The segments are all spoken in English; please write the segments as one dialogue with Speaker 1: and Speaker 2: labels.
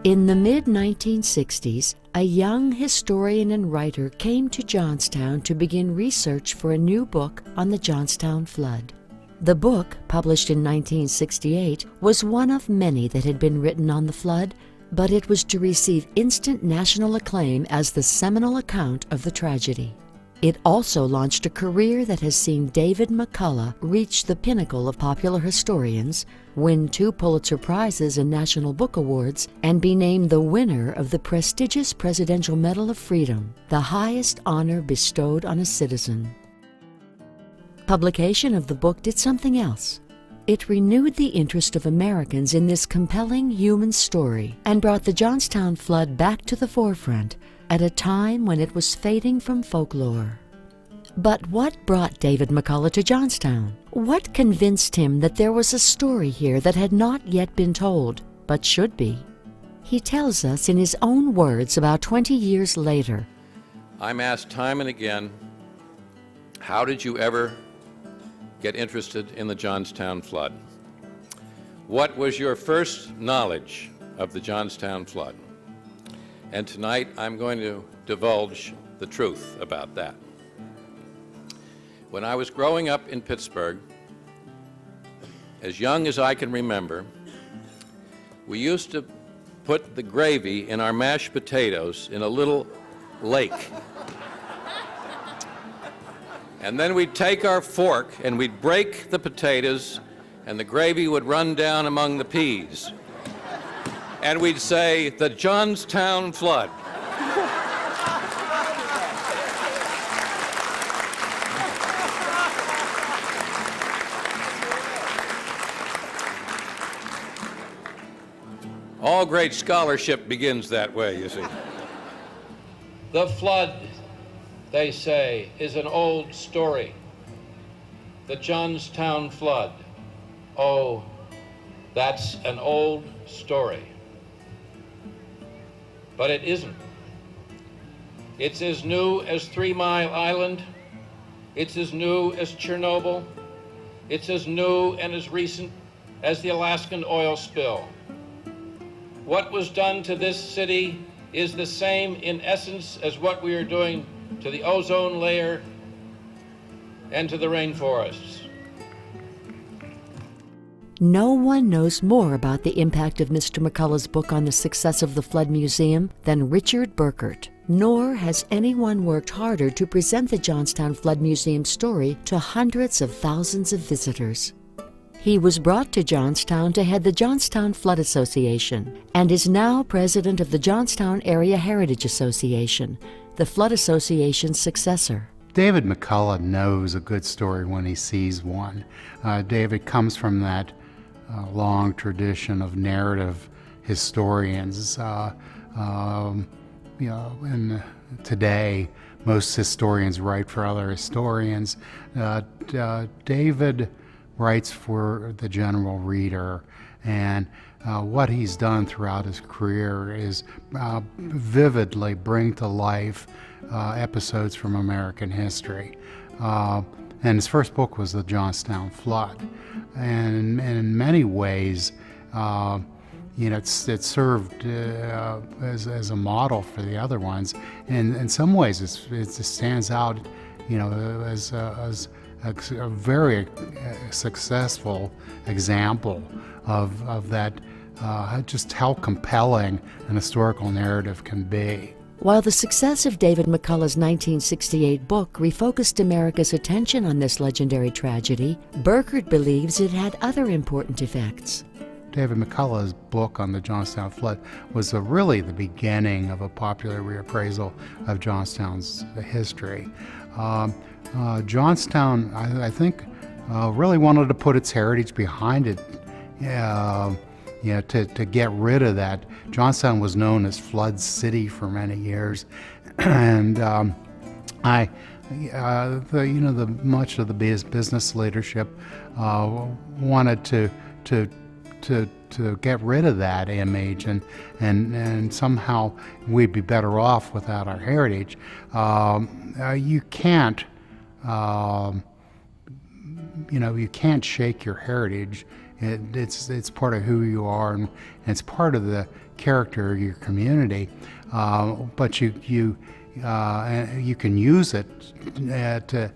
Speaker 1: In the mid-1960s, a young historian and writer came to Johnstown to begin research for a new book on the Johnstown flood. The book, published in 1968, was one of many that had been written on the flood, but it was to receive instant national acclaim as the seminal account of the tragedy. It also launched a career that has seen David McCullough reach the pinnacle of popular historians, win 2 Pulitzer Prizes and National Book Awards, and be named the winner of the prestigious Presidential Medal of Freedom, the highest honor bestowed on a citizen. Publication of the book did something else. It renewed the interest of Americans in this compelling human story and brought the Johnstown flood back to the forefront at a time when it was fading from folklore. But what brought David McCullough to Johnstown? What convinced him that there was a story here that had not yet been told, but should be? He tells us in his own words about 20 years later.
Speaker 2: I'm asked time and again, how did you ever get interested in the Johnstown flood? What was your first knowledge of the Johnstown flood? And tonight I'm going to divulge the truth about that. When I was growing up in Pittsburgh, as young as I can remember, we used to put the gravy in our mashed potatoes in a little lake. And then we'd take our fork and we'd break the potatoes and the gravy would run down among the peas. And we'd say, the Johnstown flood. All great scholarship begins that way, you see. The flood, they say, is an old story. The Johnstown flood. Oh, that's an old story. But it isn't. It's as new as 3 Mile Island. It's as new as Chernobyl. It's as new and as recent as the Alaskan oil spill. What was done to this city is the same in essence as what we are doing to the ozone layer and to the rainforests.
Speaker 1: No one knows more about the impact of Mr. McCullough's book on the success of the Flood Museum than Richard Burkert, nor has anyone worked harder to present the Johnstown Flood Museum story to hundreds of thousands of visitors. He was brought to Johnstown to head the Johnstown Flood Association and is now president of the Johnstown Area Heritage Association, the Flood Association's successor.
Speaker 3: David McCullough knows a good story when he sees one. David comes from that long tradition of narrative historians. And today, most historians write for other historians. David writes for the general reader, and what he's done throughout his career is vividly bring to life episodes from American history. And his first book was The Johnstown Flood. And in many ways, it served as a model for the other ones. And in some ways, it stands out, as a very successful example of that, just how compelling an historical narrative can be.
Speaker 1: While the success of David McCullough's 1968 book refocused America's attention on this legendary tragedy, Burkert believes it had other important effects.
Speaker 3: David McCullough's book on the Johnstown flood was really the beginning of a popular reappraisal of Johnstown's history. Johnstown, I think, really wanted to put its heritage behind it, to get rid of that. Johnstown was known as Flood City for many years, and much of the business leadership wanted to get rid of that image, and somehow we'd be better off without our heritage. You can't shake your heritage it's part of who you are, and it's part of the character of your community. But you can use it to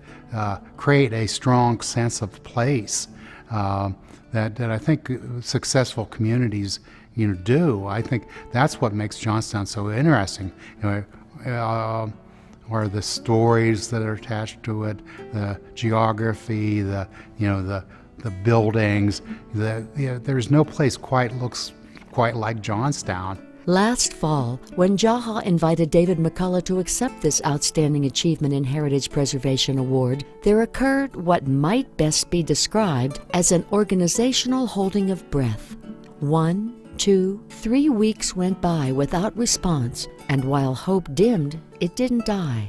Speaker 3: create a strong sense of place that I think successful communities do. I think that's what makes Johnstown so interesting. Or the stories that are attached to it, the geography, the buildings. There's no place looks quite like Johnstown.
Speaker 1: Last fall, when JAHA invited David McCullough to accept this Outstanding Achievement in Heritage Preservation Award, there occurred what might best be described as an organizational holding of breath. 1, 2, 3 weeks went by without response, and while hope dimmed, it didn't die.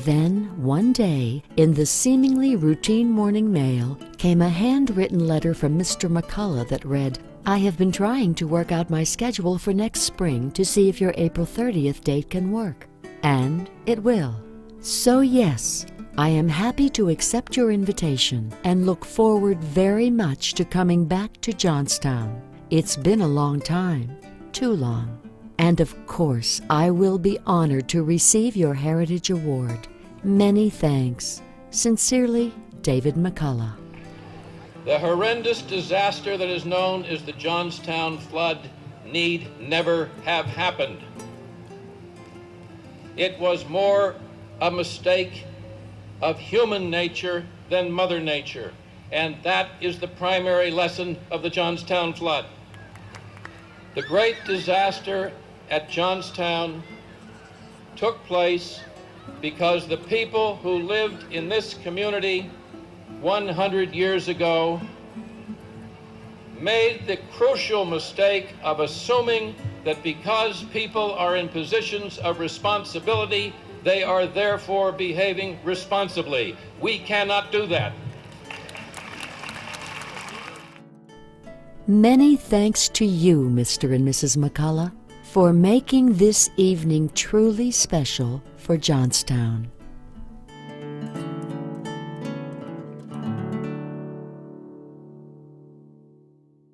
Speaker 1: Then, one day, in the seemingly routine morning mail, came a handwritten letter from Mr. McCullough that read, "I have been trying to work out my schedule for next spring to see if your April 30th date can work. And it will. So yes, I am happy to accept your invitation and look forward very much to coming back to Johnstown. It's been a long time, too long. And of course, I will be honored to receive your Heritage Award. Many thanks. Sincerely, David McCullough."
Speaker 2: The horrendous disaster that is known as the Johnstown flood need never have happened. It was more a mistake of human nature than Mother Nature, and that is the primary lesson of the Johnstown flood. The great disaster at Johnstown took place because the people who lived in this community 100 years ago made the crucial mistake of assuming that because people are in positions of responsibility, they are therefore behaving responsibly. We cannot do that.
Speaker 1: Many thanks to you, Mr. and Mrs. McCullough, for making this evening truly special for Johnstown.